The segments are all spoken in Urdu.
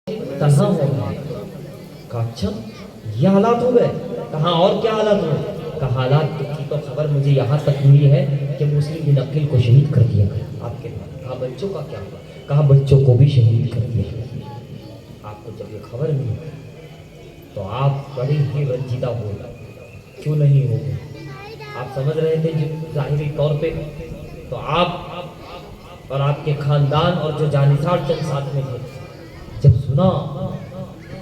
تنہا ہو گیا. کہا اچھا یہ حالات ہو گئے. کہا اور کیا حالات ہوئے؟ کہا حالات کی تو خبر مجھے یہاں تک ہوئی ہے کہ مسلم بن عقیل کو شہید کر دیا گیا آپ کے پاس. کہا بچوں کا کیا ہوا؟ کہا بچوں کو بھی شہید کر دیا گیا. آپ کو جب یہ خبر ملی تو آپ بڑے ہی رنجیدہ ہو گئے. کیوں نہیں ہو گئے؟ آپ سمجھ رہے تھے جو ظاہری طور پہ تو آپ اور آپ کے خاندان اور جو جانثار چند ساتھ میں تھے جب سنا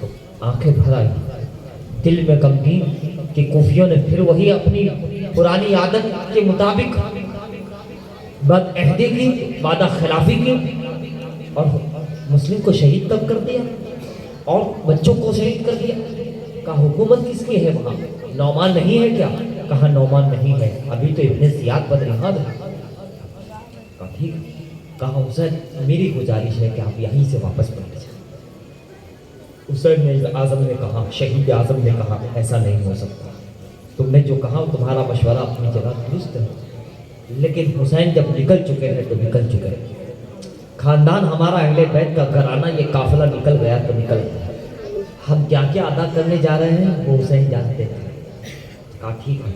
تو آنکھیں بھر آئی, دل میں غمگین کہ کوفیوں نے پھر وہی اپنی پرانی عادت کے مطابق بد عہدی کی, وعدہ خلافی کی اور مسلم کو شہید تب کر دیا اور بچوں کو شہید کر دیا. کہا حکومت کس کی ہے وہاں؟ نعمان نہیں ہے کیا؟ کہا نعمان نہیں ہے, ابھی تو ابن زیاد بدرحاد ہے. کہا ٹھیک. کہا حسین میری گزارش ہے کہ آپ یہیں سے واپس پلٹ جائیں. حسین اعظم نے کہا, شہید اعظم نے کہا ایسا نہیں ہو سکتا. تم نے جو کہا تمہارا مشورہ اپنی جگہ درست ہے, لیکن حسین جب نکل چکے ہیں تو نکل چکے ہیں. خاندان ہمارا اہل بیت کا گھرانہ یہ قافلہ نکل گیا تو نکل گیا. ہم کیا کیا ادا کرنے جا رہے ہیں وہ حسین جانتے ہیں. کہا ٹھیک ہے.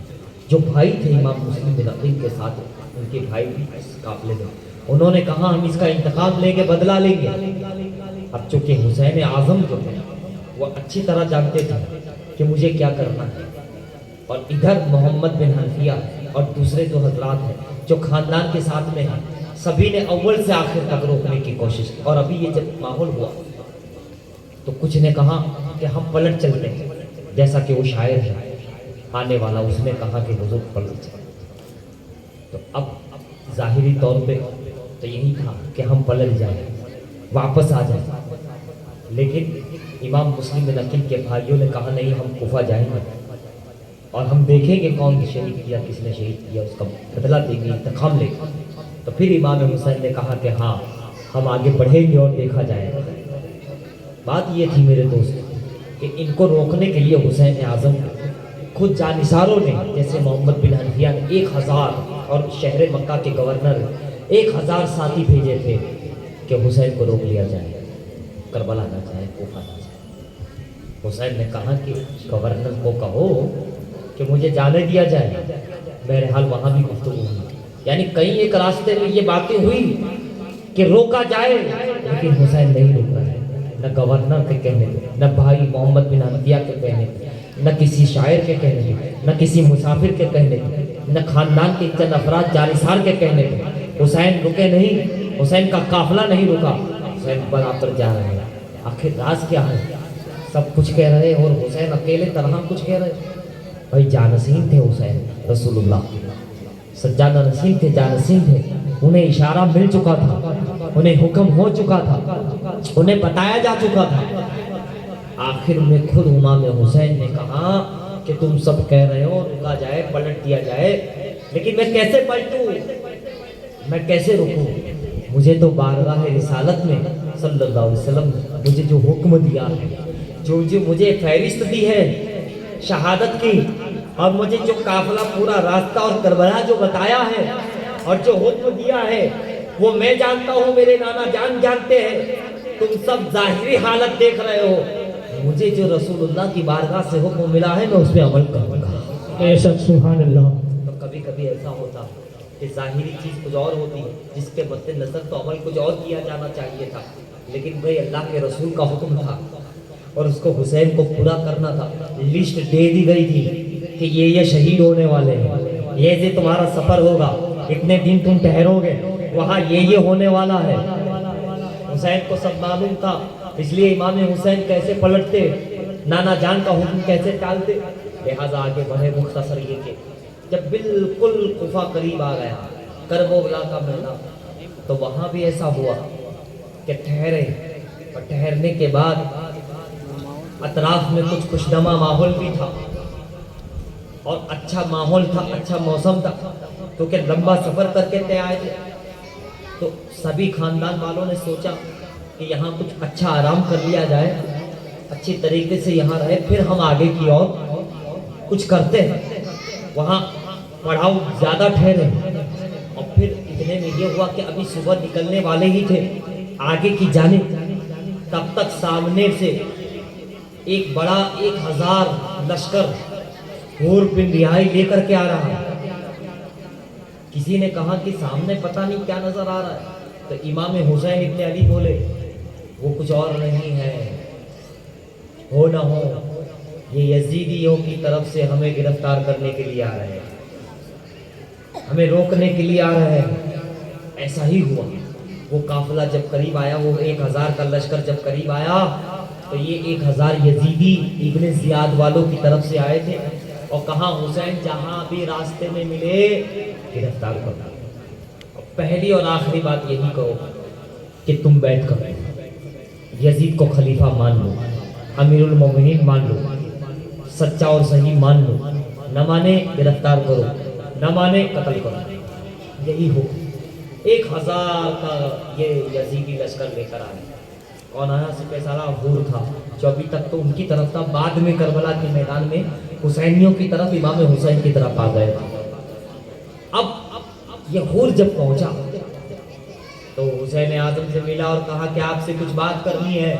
جو بھائی تھے امام مسلم بن عقیل کے ساتھ, ان کے بھائی بھی اس قافلے میں, انہوں نے کہا ہم اس کا انتقام لیں گے, بدلہ لیں گے. اب چونکہ حسین اعظم جو ہے وہ اچھی طرح جانتے تھے کہ مجھے کیا کرنا ہے, اور ادھر محمد بن حنفیہ اور دوسرے جو حضرات ہیں جو خاندان کے ساتھ میں ہیں, سبھی نے اول سے آخر تک روکنے کی کوشش کی. اور ابھی یہ جب ماحول ہوا تو کچھ نے کہا کہ ہم پلٹ چلتے ہیں, جیسا کہ وہ شاعر ہے آنے والا, اس نے کہا کہ حضور پلٹ چلتے. تو اب ظاہری طور پہ تو یہی تھا کہ ہم پلٹ جائیں, واپس آ جائیں. لیکن امام مسلم بن عقیل کے بھائیوں نے کہا نہیں, ہم کوفہ جائیں گے اور ہم دیکھیں گے کون شہید کیا, کس نے شہید کیا, اس کا بدلہ دیں گے, انتقام لیں گے. تو پھر امام حسین نے کہا کہ ہاں ہم آگے بڑھیں گے اور دیکھا جائے گا. بات یہ تھی میرے دوست کہ ان کو روکنے کے لیے حسین اعظم خود جانثاروں نے, جیسے محمد بن حنفیہ نے 1000 اور شہر مکہ کے گورنر 1000 ساتھی بھیجے تھے کہ حسین کو روک لیا جائے, کربلا نہ جائے, کوفہ نہ جائے. حسین نے کہا کہ گورنر کو کہو کہ مجھے جانے دیا جائے. بہرحال وہاں بھی گفتگو ہوئی, یعنی کہیں ایک راستے میں یہ باتیں ہوئی کہ روکا جائے, لیکن حسین نہیں روک رہا ہے, نہ گورنر کے کہنے پہ, نہ بھائی محمد بن حنفیہ کے کہنے پہ, نہ کسی شاعر کے کہنے پہ, نہ کسی مسافر کے کہنے پہ, نہ خاندان کے چند افراد جانثار کے کہنے پہ. حسین رکے نہیں, حسین کا قافلہ نہیں رکا, حسین برابر جا رہے ہیں. آخر راز کیا ہے؟ سب کچھ کہہ رہے اور حسین اکیلے تنہا کچھ کہہ رہے. بھائی جانشین تھے حسین رسول اللہ, سجادہ نشین تھے, جانشین تھے. انہیں اشارہ مل چکا تھا, انہیں حکم ہو چکا تھا, انہیں بتایا جا چکا تھا. آخر میں خود امام حسین نے کہا کہ تم سب کہہ رہے ہو رکا جائے, پلٹ دیا جائے, لیکن میں کیسے پلٹوں, میں کیسے رکوں؟ مجھے تو بارگاہ رسالت میں صلی اللہ علیہ وسلم مجھے جو حکم دیا ہے, جو مجھے فہرست دی ہے شہادت کی, اور مجھے جو قافلہ پورا راستہ اور کربلا جو بتایا ہے اور جو حکم دیا ہے وہ میں جانتا ہوں, میرے نانا جان جانتے ہیں. تم سب ظاہری حالت دیکھ رہے ہو, مجھے جو رسول اللہ کی بارگاہ سے حکم ملا ہے میں اس پہ عمل کروں گا. ایسا سبحان اللہ. تو کبھی کبھی ایسا ہوتا کہ ظاہری چیز کچھ اور ہوتی ہے, جس کے مد نظر تو عمل کچھ اور کیا جانا چاہیے تھا, لیکن بھائی اللہ کے رسول کا حکم تھا اور اس کو حسین کو پورا کرنا تھا. لسٹ دے دی گئی تھی کہ یہ شہید ہونے والے ہیں, یہ تمہارا سفر ہوگا, اتنے دن تم ٹھہرو گے, وہاں یہ ہونے والا ہے. حسین کو سب معلوم تھا, اس لیے امام حسین کیسے پلٹتے, نانا جان کا حکم کیسے ٹالتے. لہٰذا آگے بڑھے. مختصر یہ کہ جب بالکل کوفہ قریب آ گیا, کربلا کا میدان, تو وہاں بھی ایسا ہوا کہ ٹھہرے, اور ٹھہرنے کے بعد اطراف میں کچھ خوشنما ماحول بھی تھا اور اچھا ماحول تھا, اچھا موسم تھا, کیونکہ لمبا سفر کر کے طے آئے تھے. تو سبھی خاندان والوں نے سوچا کہ یہاں کچھ اچھا آرام کر لیا جائے, اچھی طریقے سے یہاں رہے, پھر ہم آگے کی اور کچھ کرتے ہیں. وہاں پڑھاؤ زیادہ ٹھہرے, اور پھر اتنے میں یہ ہوا کہ ابھی صبح نکلنے والے ہی تھے آگے کی جانب. تب تک سامنے سے ایک بڑا 1000 لشکر حور بن رہائی لے کر کے آ رہا ہے۔ کسی نے کہا کہ سامنے پتہ نہیں کیا نظر آ رہا ہے، تو امام حسین ابن علی بولے وہ کچھ اور نہیں ہے، ہو نہ ہو یہ یزیدیوں کی طرف سے ہمیں گرفتار کرنے کے لیے آ رہے ہیں، ہمیں روکنے کے لیے آ رہے ہیں۔ ایسا ہی ہوا، وہ قافلہ جب قریب آیا، وہ 1000 کا لشکر جب قریب آیا تو یہ 1000 یزیدی ابن زیاد والوں کی طرف سے آئے تھے، اور کہا حسین جہاں بھی راستے میں ملے گرفتار کرنا۔ پہلی اور آخری بات یہی کہو کہ تم بیٹھ کر یزید کو خلیفہ مان لو، امیر المومنین مان لو، سچا اور صحیح مان لو، نہ مانے گرفتار کرو، نہ مانے قتل کرو۔ یہی ہو 1000 کا یہ یزیدی لشکر لے کر آئے۔ کون آیا؟ سپہ سالار حور تھا، جو ابھی تک تو ان کی طرف تھا، بعد میں کربلا کے میدان میں حسینیوں کی طرف، امام حسین کی طرف آ گئے تھے۔ اب یہ حور جب پہنچا تو حسین اعظم سے ملا اور کہا کہ آپ سے کچھ بات کرنی ہے۔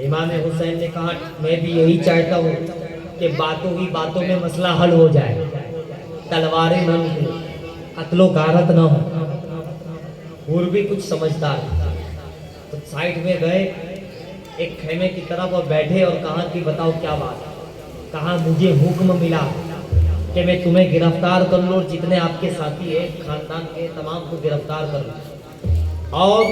امام حسین نے کہا میں بھی یہی چاہتا ہوں کہ باتوں ہی باتوں میں مسئلہ حل ہو جائے، تلواریں نہ نکلیں، قتل و غارت نہ ہو۔ حور بھی کچھ سمجھدار تو سائڈ میں گئے ایک خیمے کی طرف اور بیٹھے اور کہا کہ بتاؤ کیا بات ہے۔ کہا مجھے حکم ملا کہ میں تمہیں گرفتار کر لوں، جتنے آپ کے ساتھی ہیں خاندان کے تمام کو گرفتار کر لوں، اور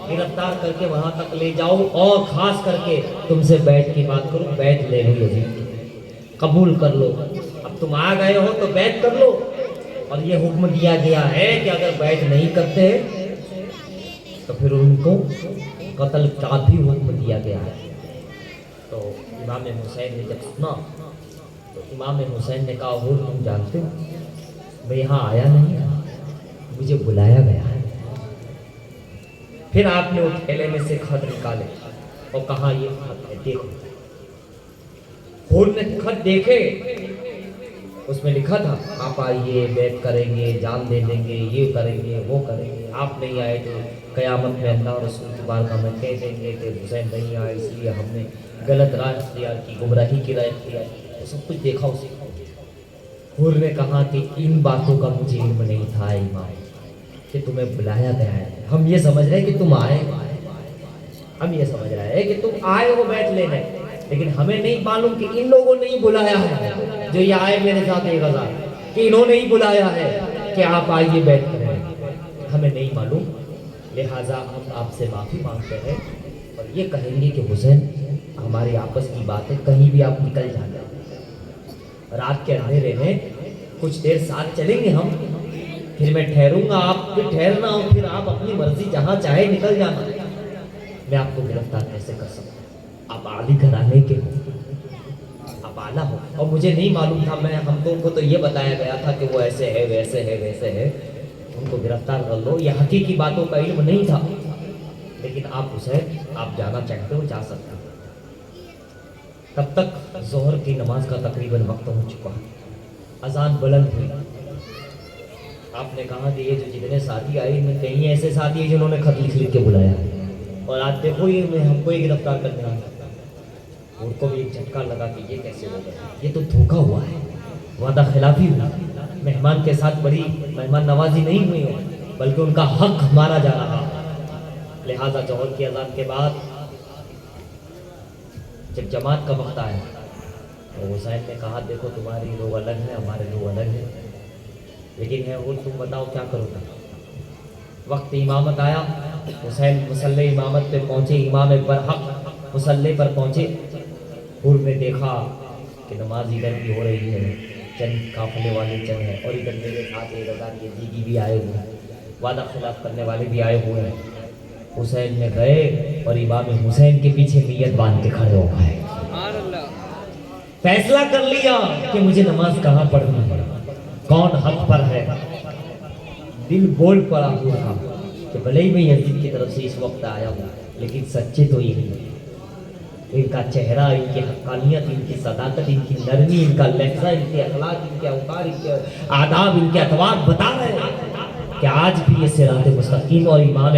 گرفتار کر کے وہاں تک لے جاؤ، اور خاص کر کے تم سے بیعت کی بات کروں، بیعت لے لو، یزید قبول کر لو۔ اب تم آ گئے ہو تو بیعت کر لو، اور یہ حکم دیا گیا ہے کہ اگر بیعت نہیں کرتے تو پھر ان کو قتل کا بھی حکم دیا گیا ہے۔ تو امام حسین نے جب سنا تو امام حسین نے کہا حور تم جانتے ہو میں یہاں آیا نہیں، مجھے بلایا گیا ہے۔ پھر آپ نے اس تھیلے میں سے خط نکالے اور کہا یہ خط ہے، دیکھو۔ حور نے خط دیکھے، اس میں لکھا تھا آپ آئیے، بیعت کریں گے، جان دے دیں گے، یہ کریں گے، وہ کریں گے، آپ نہیں آئے تو قیامت میں اللہ اور رسول کی بارگاہ میں کہہ دیں گے کہ حسین نہیں آئے اس لیے ہم نے غلط راہ اختیار کی، گمراہی کی راہ اختیار کی، وہ سب کچھ دیکھا اسے۔ حور نے کہا کہ ان باتوں کا مجھے علم نہیں تھا امام، کہ تمہیں بلایا گیا ہے۔ ہم یہ سمجھ رہے ہیں کہ تم آئے، ہم یہ سمجھ رہے ہیں کہ تم آئے ہو بیعت لینے، لیکن ہمیں نہیں معلوم کہ ان لوگوں نے ہی بلایا ہے جو یہ آئے میرے ساتھ 1000، کہ انہوں نے ہی بلایا ہے کہ آپ آئیے بیعت کریں، ہمیں نہیں معلوم۔ لہٰذا ہم آپ سے معافی مانگتے ہیں اور یہ کہیں گے کہ حسین ہماری آپس کی بات ہے، کہیں بھی آپ نکل جانا، رات کے اندھیرے میں کچھ دیر ساتھ چلیں گے ہم، پھر میں ٹھہروں گا، آپ بھی ٹھہرنا ہو، پھر آپ اپنی مرضی جہاں چاہے نکل جانا۔ میں آپ کو گرفتار کیسے کر سکتا ہوں؟ آپ عالی گھرانے کے ہو، آپ اعلیٰ ہو، اور مجھے نہیں معلوم تھا، میں ہم لوگوں کو تو یہ بتایا گیا تھا کہ وہ ایسے ہے ویسے ہے ویسے ہے، ان کو گرفتار کر لو، یہ حقیقی باتوں کا علم نہیں تھا، لیکن آپ حسین آپ جانا چاہتے ہو جا سکتے ہو۔ تب تک ظہر کی نماز کا تقریباً وقت ہو چکا، اذان بلند ہوئی۔ آپ نے کہا کہ یہ جو جتنے ساتھی آئے ان میں کئی ایسے ساتھی ہیں جنہوں نے خط لکھ کے بلایا، اور آج دیکھو یہ میں ہم کو ہی گرفتار کرنے آیا۔ ان کو بھی ایک جھٹکا لگا کہ یہ کیسے ہو گیا، یہ تو دھوکہ ہوا ہے، وعدہ خلافی ہوا، مہمان کے ساتھ بڑی مہمان نوازی نہیں ہوئی ہے، بلکہ ان کا حق مارا جا رہا۔ لہٰذا ظہر کی اذان کے بعد جب جماعت کا وقت آیا تو حسین نے کہا دیکھو تمہاری لوگ الگ ہیں، ہمارے لوگ الگ ہیں، لیکن ہے وہ تم بتاؤ کیا کرو گے۔ وقت امامت آیا، حسین مصلی امامت پہ پہنچے، امام برحق مصلی پر پہنچے۔ حور نے دیکھا کہ نماز ادھر بھی ہو رہی ہے، چند قافلے والے چند ہیں، اور ادھر میرے ساتھ 1000 یزیدی بھی آئے ہوئے ہیں، وعدہ خلاف کرنے والے بھی آئے ہوئے ہیں۔ حسین نے گئے اور امام حسین کے پیچھے نیت باندھ کے کھڑے ہو گئے، فیصلہ کر لیا کہ مجھے نماز کہاں پڑھنی ہے، کون حق پر ہے۔ دل بول پڑا ہوا تھا کہ بھلے ہی میں یزید کی طرف سے اس وقت آیا ہوں، لیکن سچے تو یہی ہیں۔ ان کا چہرہ، ان کی حقانیت، ان کی صداقت، ان کی نرمی، ان کا لہجہ، ان کے اخلاق، ان کے اوقار، ان کے آداب، ان کے اطوار بتا رہے ہیں کہ آج بھی یہ صراط مستقیم اور امام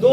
2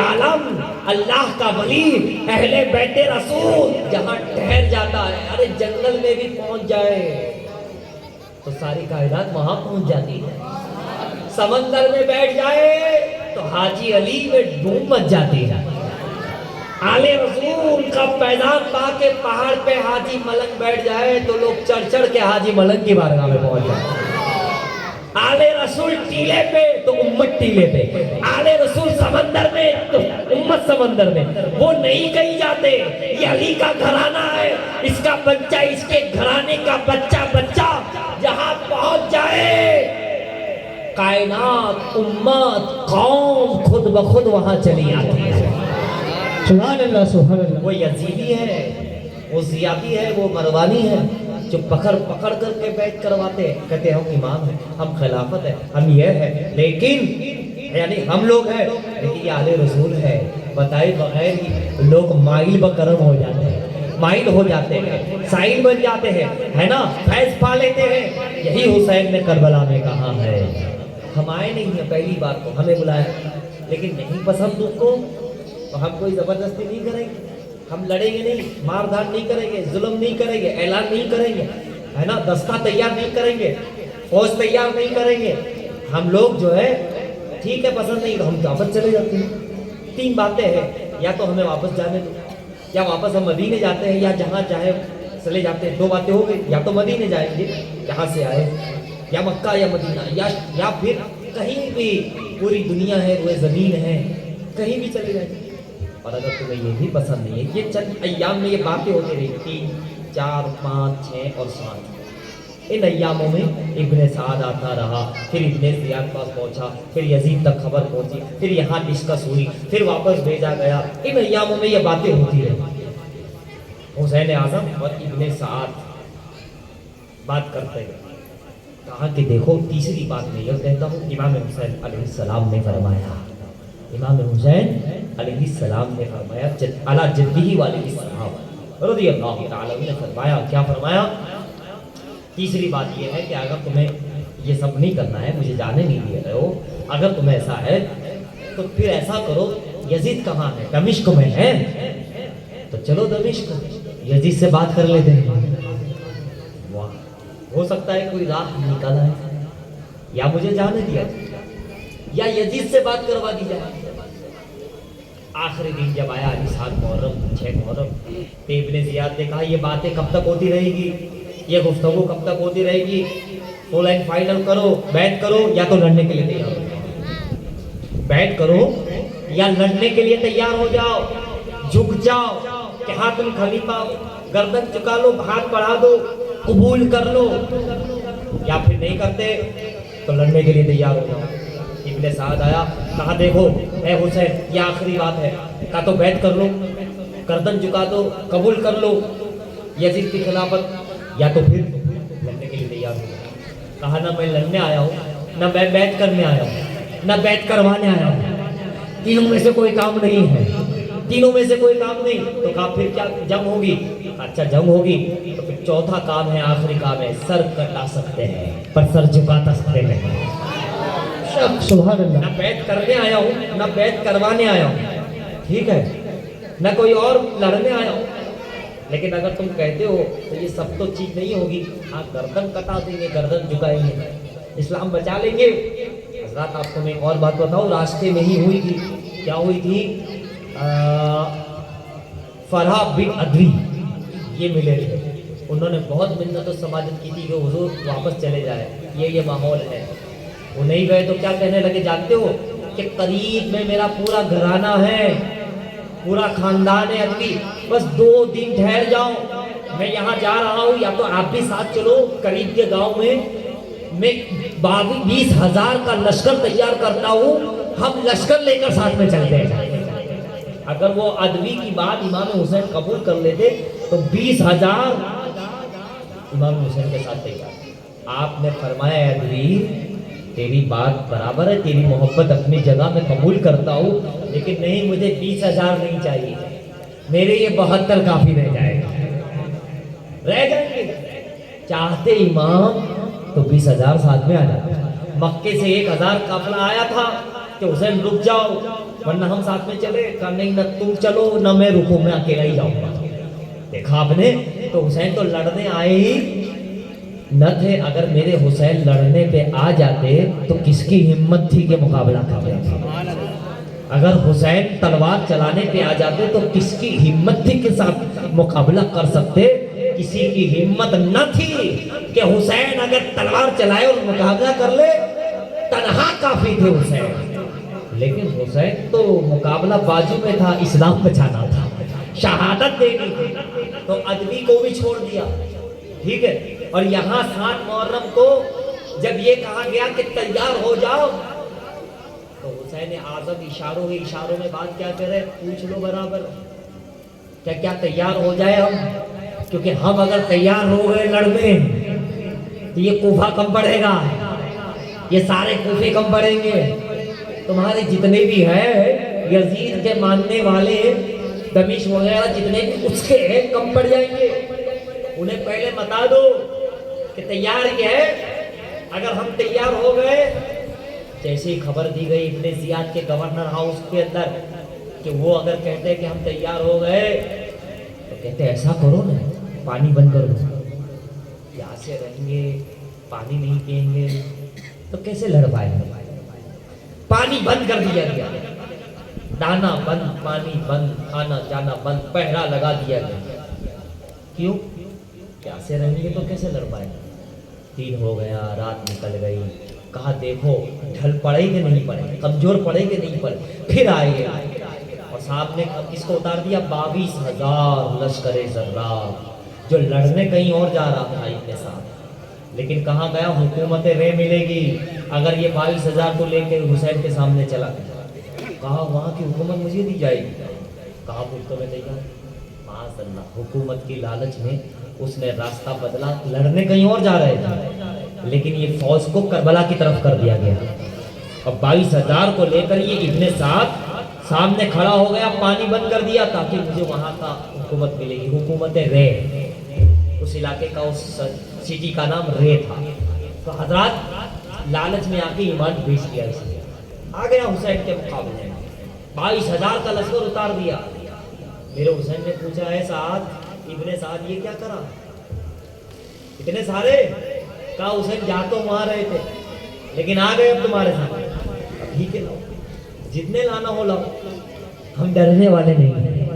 عالم اللہ کا ولی اہل بیت رسول جہاں ٹھہر جاتا ہے، ارے جنگل میں بھی پہنچ جائے تو ساری کائنات وہاں پہنچ جاتی ہے، سمندر میں بیٹھ جائے تو حاجی علی میں ڈوب مچ جاتی ہے، آل رسول کا پیغام پا کے پہاڑ پہ حاجی ملنگ بیٹھ جائے تو لوگ چڑھ چڑھ کے حاجی ملنگ کی بارگاہ میں پہنچ جائے، آل رسول ٹیلے پہ تو امت ٹیلے پہ، آل رسول سمندر میں تو امت سمندر میں، وہ نہیں کہیں جاتے، یہ علی کا گھرانہ ہے، اس کا بچہ اس کے گھرانے کا بچہ بچہ جہاں پہنچ جائے کائنات امت قوم خود بخود وہاں چلی آتی ہے۔ سبحان اللہ سبحان اللہ۔ وہ یزیدی ہے، وہ زیادی ہے، وہ مروانی ہے جو پکڑ کر کے بیعت کرواتے ہیں، کہتے ہیں ہم امام ہیں، ہم خلافت ہے، ہم یہ ہے، لیکن یعنی ہم لوگ ہیں لیکن یہ آل رسول ہے، بتائے بغیر ہی لوگ مائل بکرم ہو جاتے ہیں، مائل ہو جاتے ہیں، سائل بن جاتے ہیں، ہے نا، فیض پا لیتے ہیں۔ یہی حسین نے کربلا میں کہا ہے، ہم آئے نہیں ہیں پہلی بار تو ہمیں بلایا، لیکن نہیں پسند تم کو تو ہم کوئی زبردستی نہیں کریں گے، ہم لڑیں گے نہیں، مار دھاڑ نہیں کریں گے، ظلم نہیں کریں گے، اعلان نہیں کریں گے، ہے نا، دستہ تیار نہیں کریں گے، فوج تیار نہیں کریں گے، ہم لوگ جو ہے ٹھیک ہے پسند نہیں تو ہم واپس چلے جاتے ہیں۔ تین باتیں ہیں، یا تو ہمیں واپس جانے دو، یا واپس ہم مدینے جاتے ہیں، یا جہاں چاہے چلے جاتے ہیں۔ دو باتیں ہو گئی، یا تو مدینے جائیں گے جہاں سے آئے، یا مکہ یا مدینہ، یا پھر کہیں بھی پوری دنیا ہے، روئے زمین ہے، کہیں بھی چلے جائیں گے۔ اور اگر تمہیں یہ بھی پسند نہیں ہے، یہ چند ایام میں یہ باتیں ہوتی رہی، 3 4 5 6 اور 7، ان ایاموں میں ابن سعد آتا رہا، پھر ابن زیاد پاس پہنچا، پھر یزید تک خبر پہنچی، پھر یہاں ڈسکس ہوئی، پھر واپس بھیجا گیا، ان ایاموں میں یہ باتیں ہوتی رہی۔ حسین اعظم اور ابن سعد بات کرتے ہیں، کہا کہ دیکھو تیسری بات میں یہ کہتا ہوں، امام حسین علیہ السلام نے فرمایا، امام حسین علیہ السلام نے فرمایا، علی جدہ والد السلام رضی اللہ تعالی عنہ نے فرمایا، کیا فرمایا؟ تیسری بات یہ ہے کہ اگر تمہیں یہ سب نہیں کرنا ہے، مجھے جانے نہیں دے رہے ہو، اگر تمہیں ایسا ہے تو پھر ایسا کرو، یزید کہاں ہے؟ دمشق میں ہے، تو چلو دمشق، یزید سے بات کر لیتے ہیں، ہو سکتا ہے کوئی راہ نکال آئے، یا مجھے جانے دیا یا یزید سے بات کروا دی جائے۔ آخری دن جب آیا علی 7 محرم 6 محرم، تو ابن زیاد نے کہا یہ باتیں کب تک ہوتی رہے گی، یہ گفتگو کب تک ہوتی رہے گی، فل اینڈ فائنل کرو، بیعت کرو یا تو لڑنے کے لیے تیار ہو جاؤ، بیعت کرو یا لڑنے کے لیے تیار ہو جاؤ، جھک جاؤ کہ ہاں تم خلیفہ ہو، گردن چکا لو، ہاتھ بڑھا دو، قبول کر لو، یا پھر نہیں کرتے تو لڑنے کے لیے تیار ہو جاؤ۔ ابن سعد آیا، کہا دیکھو اے حسین یہ آخری بات ہے، کہا تو بیعت کر لو، گردن جھکا دو، قبول کر لو یزید کی خلافت، یا تو پھر لڑنے کے لیے تیار ہو جاؤ۔ کہا نہ میں لڑنے آیا ہوں، نہ میں بیعت کرنے آیا ہوں، نہ بیعت کروانے آیا ہوں، تینوں میں سے کوئی کام نہیں ہے، تینوں میں سے کوئی کام نہیں۔ تو کہا پھر کیا جنگ ہوگی؟ اچھا جنگ ہوگی تو پھر چوتھا کام ہے، آخری کام ہے، سر کٹا سکتے ہیں پر سر جھکا سکتے نہیں۔ سبحان اللہ۔ نہ بیعت کرنے آیا ہوں نہ بیعت کروانے آیا ہوں، ٹھیک ہے، نہ کوئی اور لڑنے آیا ہوں، لیکن اگر تم کہتے ہو تو یہ سب تو چیز نہیں ہوگی، ہاں گردن کٹا دیں گے، گردن جھکائیں گے، اسلام بچا لیں گے۔ حضرات آپ کو میں ایک اور بات بتاؤں، راستے میں ہی ہوئی تھی، کیا ہوئی تھی؟ فرح بن عدوی یہ ملے تھے، انہوں نے بہت منت و سماجت کی تھی کہ حضور واپس چلے جائے، یہ ماحول ہے، وہ نہیں گئے تو کیا کہنے لگے جانتے ہو؟ کہ قریب میں میرا پورا گھرانہ ہے، پورا خاندان ہے عدوی، بس 2 دن ٹھہر جاؤ، میں یہاں جا رہا ہوں، یا تو آپ بھی ساتھ چلو، قریب کے گاؤں میں 20,000 کا لشکر تیار کرتا ہوں، ہم لشکر لے کر ساتھ میں چلتے ہیں۔ اگر وہ عدوی کی بات امام حسین قبول کر لیتے تو 20,000 امام حسین کے ساتھ تیار۔ آپ نے فرمایا عدوی تیری بات برابر ہے، تیری محبت اپنی جگہ میں قبول کرتا ہوں، لیکن نہیں، مجھے 20,000 نہیں چاہیے، میرے یہ 72 کافی رہ جائے گا، رہ جائیں گے۔ چاہتے امام تو 20,000 ساتھ میں آ جاتے۔ مکے سے 1,000 قافلہ آیا تھا، کہ حسین رک جاؤ ورنہ ہم ساتھ میں چلے. کہا نہیں نہ تم چلو نہ میں رکوں, میں اکیلا ہی جاؤں گا. دیکھا آپ نے, تو حسین تو لڑنے آئے ہی نہ تھے. اگر میرے حسین لڑنے پہ آ جاتے تو کس کی ہمت تھی کہ مقابلہ کر رہے تھے. اگر حسین تلوار چلانے پہ آ جاتے تو کس کی ہمت تھی کہ ساتھ مقابلہ کر سکتے. کسی کی ہمت نہ تھی کہ حسین اگر تلوار چلائے اور مقابلہ کر لے. تنہا کافی تھے حسین. لیکن حسین تو مقابلہ بازو میں تھا, اسلام بچانا تھا, شہادت دینی تھی. تو ادبی کو بھی چھوڑ دیا. ٹھیک ہے. اور یہاں 7 محرم کو جب یہ کہا گیا کہ تیار ہو جاؤ تو حسین اعظم اشاروں میں بات کیا کرے, پوچھ لو برابر کیا تیار ہو جائے ہم. کیونکہ ہم اگر تیار ہو گئے لڑنے تو یہ کوفہ کم پڑے گا, یہ سارے کوفے کم پڑیں گے. تمہارے جتنے بھی ہیں یزید کے ماننے والے دمشق وغیرہ جتنے بھی اس کے ہیں کم پڑ جائیں گے. انہیں پہلے بتا دو کہ تیار کیا ہے. اگر ہم تیار ہو گئے, جیسے ہی خبر دی گئی ابن زیاد کے گورنر ہاؤس کے اندر کہ وہ اگر کہتے کہ ہم تیار ہو گئے تو کہتے ایسا کرو نا, پانی بند کر دو. پیاسے رہیں گے, پانی نہیں پئیں گے تو کیسے لڑ پائیں گے. پانی بند کر دیا گیا, دانا بند, پانی بند, آنا جانا بند, پہرا لگا دیا گیا. کیوں؟ پیاسے رہیں گے تو کیسے لڑ پائیں گے. دن ہو گیا, رات نکل گئی. کہا دیکھو ڈھل پڑے کہ نہیں پڑے, کمزور پڑے کہ نہیں پڑے. پھر آئے گے اور صاحب نے کس کو اتار دیا, 22,000 لشکر زرار جو لڑنے کہیں اور جا رہا تھا اتنے ساتھ. لیکن کہاں گیا, حکومت رے ملے گی اگر یہ 22,000 کو لے کے حسین کے سامنے چلا گیا. کہا وہاں کی حکومت مجھے دی جائے گی. کہا پھر تو میں تیار. معاذ اللہ, حکومت کی لالچ میں اس نے راستہ بدلا, لڑنے کہیں اور جا رہے تھے لیکن یہ فوج کو کربلا کی طرف کر دیا گیا. اور 22,000 کو لے کر یہ ابن سعد سامنے کھڑا ہو گیا, پانی بند کر دیا تاکہ مجھے وہاں کا حکومت ملے گی. حکومت رے, اس علاقے کا اس سٹی کا نام رے تھا. تو حضرات لالچ میں آ کے ایمان بیچ دیا. اس نے آ گیا حسین کے مقابلے میں, 22,000 کا لشکر اتار دیا. میرے حسین نے پوچھا ہے سعد ابن سعد یہ کیا کرا, اتنے سارے. کہا حسین جا تو وہاں رہے تھے لیکن آ گئے اب تمہارے ساتھ. ٹھیک ہے لاؤ, جتنے لانا ہو لاؤ. ہم ڈرنے والے نہیں ہیں,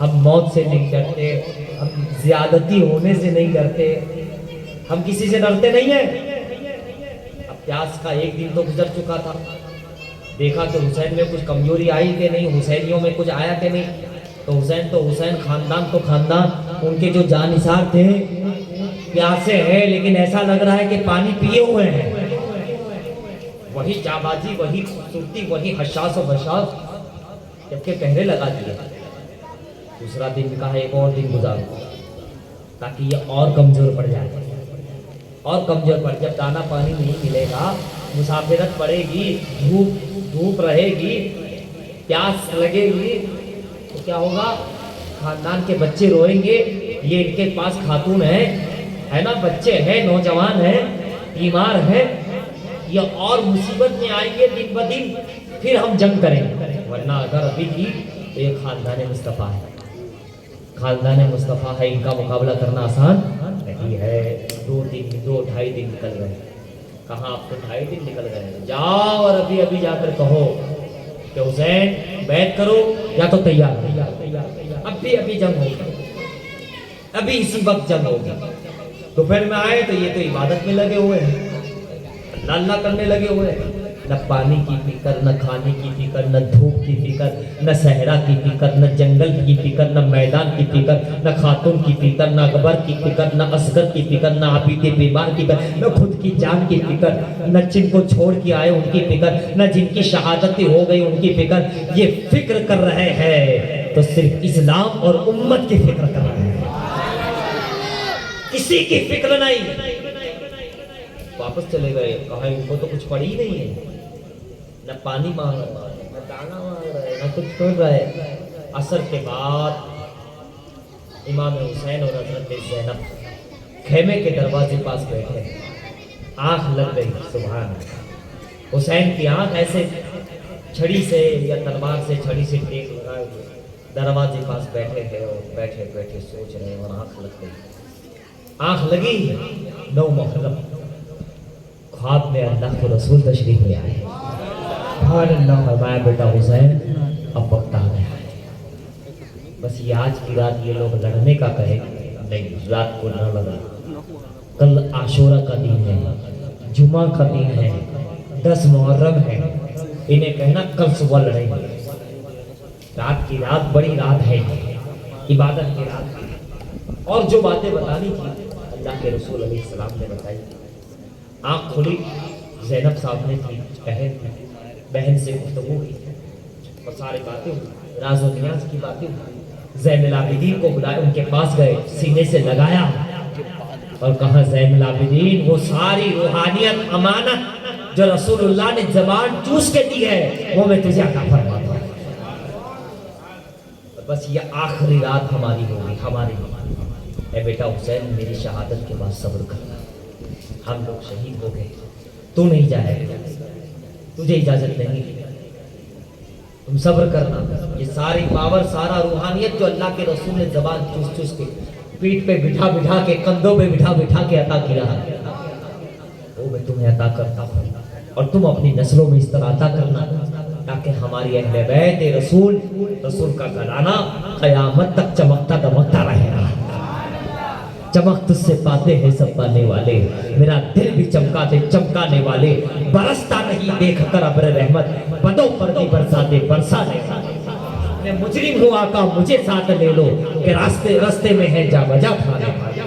ہم موت سے نہیں ڈرتے, ہم زیادتی ہونے سے نہیں ڈرتے, ہم کسی سے ڈرتے نہیں ہیں. اب پیاس کا ایک دن تو گزر چکا تھا. دیکھا کہ حسین میں کچھ کمزوری آئی کہ نہیں, حسینیوں میں کچھ آیا کہ نہیں. تو حسین خاندان تو خاندان, ان کے جو جانثار تھے پیاسے ہیں لیکن ایسا لگ رہا ہے کہ پانی پیے ہوئے ہیں. وہی جابازی, وہی خوبصورتی, وہی حشاس و بشاس, جبکہ پہرے لگا دیے. دوسرا دن کہا ایک اور دن گزارو تاکہ یہ اور کمزور پڑ جائے, اور کمزور پڑ. جب دانا پانی نہیں ملے گا, مسافرت پڑے گی, دھوپ رہے گی, پیاس لگے گی تو کیا ہوگا, خاندان کے بچے روئیں گے. یہ ان کے پاس خاتون ہے نا, بچے ہیں, نوجوان ہیں, بیمار ہیں, یہ اور مصیبت میں آئیں گے دن بدن. پھر ہم جنگ کریں گے. ورنہ اگر ابھی تھی تو یہ خاندان مصطفیٰ ہے, خاندان مصطفیٰ ہے, ان کا مقابلہ کرنا آسان نہیں ہے. 2-2.5 دن نکل گئے. کہاں آپ کو 2.5 دن نکل گئے, جاؤ اور ابھی جا کر کہو کہ حسین بیعت کرو یا تو تیار ہو. ابھی جنگ ہوگی, ابھی اسی وقت جنگ ہوگی. دوپہر میں آئے تو یہ تو عبادت میں لگے ہوئے ہیں, اللہ کرنے لگے ہوئے ہیں. نہ پانی کی فکر, نہ کھانے کی فکر, نہ دھوپ کی فکر, نہ صحرا کی فکر, نہ جنگل کی فکر, نہ میدان کی فکر, نہ خاتون کی فکر, نہ اکبر کی فکر, نہ اصغر کی فکر, نہ عابد بیمار کی فکر, نہ خود کی جان کی فکر, نہ جن کو چھوڑ کے آئے ان کی فکر, نہ جن کی شہادت ہو گئی ان کی فکر. یہ فکر کر رہے ہیں تو صرف اسلام اور امت کی فکر کر رہے ہیں, کسی کی فکر نہیں. واپس چلے گئے. کہا ان کو تو کچھ پڑی ہی نہیں ہے, نہ پانی مانگ رہا ہے, نہ دانا مانگ رہا ہے, نہ کچھ کر رہا ہے. عصر کے بعد امام حسین اور حضرت زینب خیمے کے دروازے پاس بیٹھے, آنکھ لگ گئی. سبحان اللہ, حسین کی آنکھ ایسے چھڑی سے یا تلوار سے چھڑی سے ٹیک لگائے ہوئے دروازے پاس بیٹھے ہیں اور بیٹھے بیٹھے سوچ رہے ہیں اور آنکھ لگ گئی. آنکھ لگی 9 محرم خواب میں اللہ کے رسول تشریف لے آئے. سبحان اللہ. فرمایا بیٹا حسین اب وقت آ گیا ہے. بس یہ آج کی رات یہ لوگ لڑنے کا کہیں نہیں، رات کو نہ لڑا. کل عاشورہ کا دن ہے، جمعہ کا دن ہے، 10 محرم ہے. انہیں کہنا کل صبح لڑیں گے. رات کی رات بڑی رات ہے، عبادت کی رات ہے. اور جو باتیں بتانی تھی اللہ کے رسول علیہ السلام نے بتائی. آنکھ کھلی، زینب صاحب نے تھی، بہن سے گفتگو ہوئی اور سارے باتیں ہوئی، راز و نیاز کی باتیں ہوئی. زین العابدین کو بلائے، ان کے پاس گئے، سینے سے لگایا اور کہا زین العابدین وہ ساری روحانیت امانت جو رسول اللہ نے زبان چوس کے دی ہے وہ میں تجھے عطا فرماتا ہوں. بس یہ آخری رات ہماری ہوگی ہماری. اے بیٹا حسین میری شہادت کے بعد صبر کرنا. ہم لوگ شہید ہو گئے، تو نہیں جائے گا، تجھے اجازت نہیں. تم صبر کرنا. یہ ساری پاور سارا روحانیت جو اللہ کے رسول نے زبان چوس چوس کے پیٹھ پہ بٹھا بٹھا کے کندھوں پہ بٹھا بٹھا کے عطا کیا ہے وہ میں تمہیں عطا کرتا ہوں. اور تم اپنی نسلوں میں اس طرح عطا کرنا تاکہ ہماری اہل بیت رسول کا گھرانہ قیامت تک چمکتا دمکتا رہے گا. چمک تجھ سے پاتے ہیں سب پانے والے، میرا دل بھی چمکاتے چمکانے والے. برستا نہیں دیکھ کر ابر رحمت، بدوں پر بھی برساتے برسا دے. میں مجرم ہوں آقا مجھے ساتھ لے لو کہ راستے میں ہے جا بجا کھانے والے.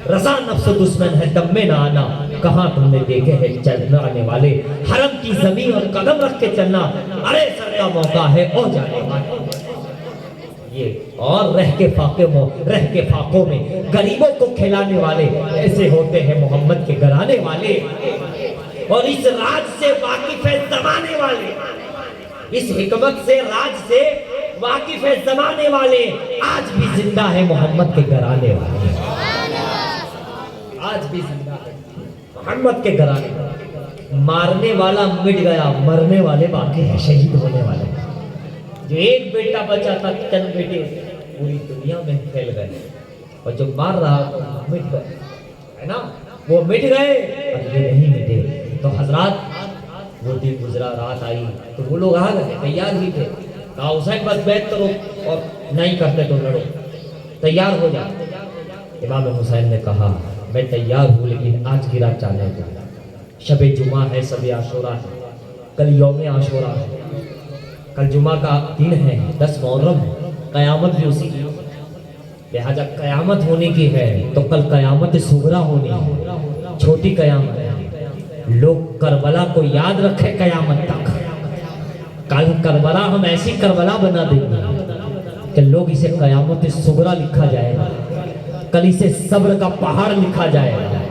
رضا نفس و دشمن ہے دم میں نہ آنا، کہاں تم نے دیکھے ہیں چلنے آنے والے. حرم کی زمین اور قدم رکھ کے چلنا، ارے سر کا موقع ہے او جانے والے. یہ اور رہ کے فاقوں میں غریبوں کو کھلانے والے ایسے ہوتے ہیں محمد کے گھرانے والے. اور اس راج سے واقف ہے زمانے والے، اس حکمت سے راج سے واقف ہے زمانے والے. آج بھی زندہ ہے محمد کے گھرانے والے، آج بھی زندہ ہے محمد کے گھرانے والے. مارنے والا مٹ گیا، مرنے والے باقی ہیں، شہید ہونے والے. جو ایک بیٹا بچا تھا، چند بیٹے پوری دنیا میں پھیل گئے، اور جو مار رہا مٹ گئے ہے نا، وہ مٹ گئے اور یہ نہیں مٹے. تو حضرات وہ دن گزرا، رات آئی تو وہ لوگ آ گئے، تیار ہی تھے. کہا حسین بس بیعت کرو اور نہیں کرتے تو لڑو، تیار ہو جا. امام حسین نے کہا میں تیار ہوں لیکن آج کی رات جانے دو. شب جمعہ ہے، شب عاشورہ ہے، کل یوم عاشورہ ہے، کل جمعہ کا دن ہے، 10 محرم ہے، قیامت بھی اسی کی. لہذا قیامت ہونے کی ہے تو کل قیامت صغریٰ ہونی ہے، چھوٹی قیامت ہے. لوگ کربلا کو یاد رکھے قیامت تک. کل کربلا ہم ایسی کربلا بنا دیں گے کہ لوگ اسے قیامت صغریٰ لکھا جائے گا. کل اسے صبر کا پہاڑ لکھا جائے گا،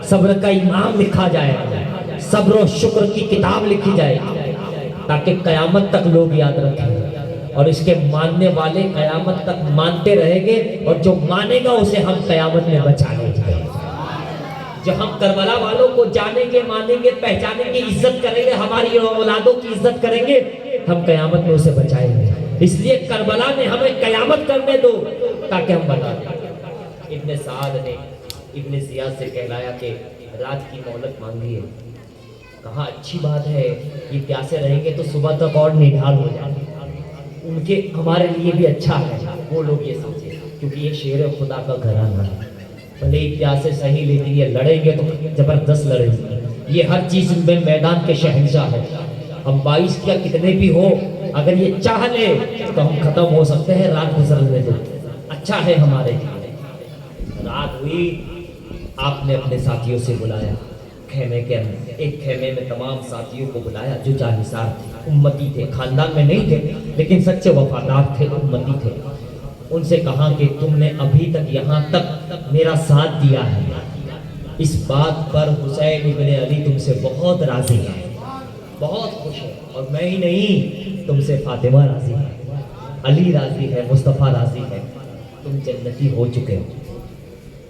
صبر کا امام لکھا جائے گا، صبر و شکر کی کتاب لکھی جائے گی تاکہ قیامت تک لوگ یاد رکھیں. اور اس کے ماننے والے قیامت تک مانتے رہیں گے، اور جو مانے گا اسے ہم قیامت میں بچا لیں گے. جو ہم کربلا والوں کو جانیں گے، مانیں گے، پہچانیں گے، عزت کریں گے، ہماری اولادوں کی عزت کریں گے، ہم قیامت میں اسے بچائیں گے. اس لیے کربلا میں ہمیں قیامت کرنے دو تاکہ ہم بتا دیں. ابن سعد نے ابن زیاد سے کہلایا کہ رات کی مہلت مانگی ہے. کہا اچھی بات ہے، یہ پیاسے رہیں گے تو صبح تک اور نڈھال ہو جائیں گے. ان کے ہمارے لیے بھی اچھا ہے وہ لوگ یہ سمجھے، کیونکہ یہ شیر خدا کا گھرانہ ہے. بھلے ہی پیاسے صحیح لیکن یہ لڑیں گے تو زبردست لڑیں گے. یہ ہر چیز میں میدان کے شہنشاہ ہے. ہم 22 کیا کتنے بھی ہو، اگر یہ چاہ لے تو ہم ختم ہو سکتے ہیں. رات گزرنے دو، اچھا ہے ہمارے لیے. رات ہوئی، آپ نے اپنے ساتھیوں سے بلایا خیمے کے اندر. ایک خیمے میں تمام ساتھیوں کو بلایا جو جانثار تھے، امتی تھے، خاندان میں نہیں تھے لیکن سچے وفادار تھے، امتی تھے. ان سے کہا کہ تم نے ابھی تک یہاں تک میرا ساتھ دیا ہے، اس بات پر حسین ابن علی تم سے بہت راضی ہے، بہت خوش ہے. اور میں ہی نہیں، تم سے فاطمہ راضی ہے، علی راضی ہے، مصطفیٰ راضی ہے. تم جنتی ہو چکے ہو،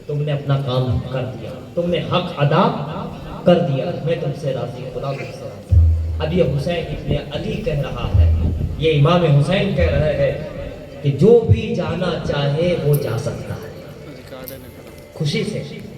تم نے اپنا کام کر دیا، تم نے حق ادا کر دیا. میں تم سے راضی، خدا تم سے راضی. اب یہ حسین ابن علی کہہ رہا ہے، یہ امام حسین کہہ رہے ہیں کہ جو بھی جانا چاہے وہ جا سکتا ہے۔ خوشی سے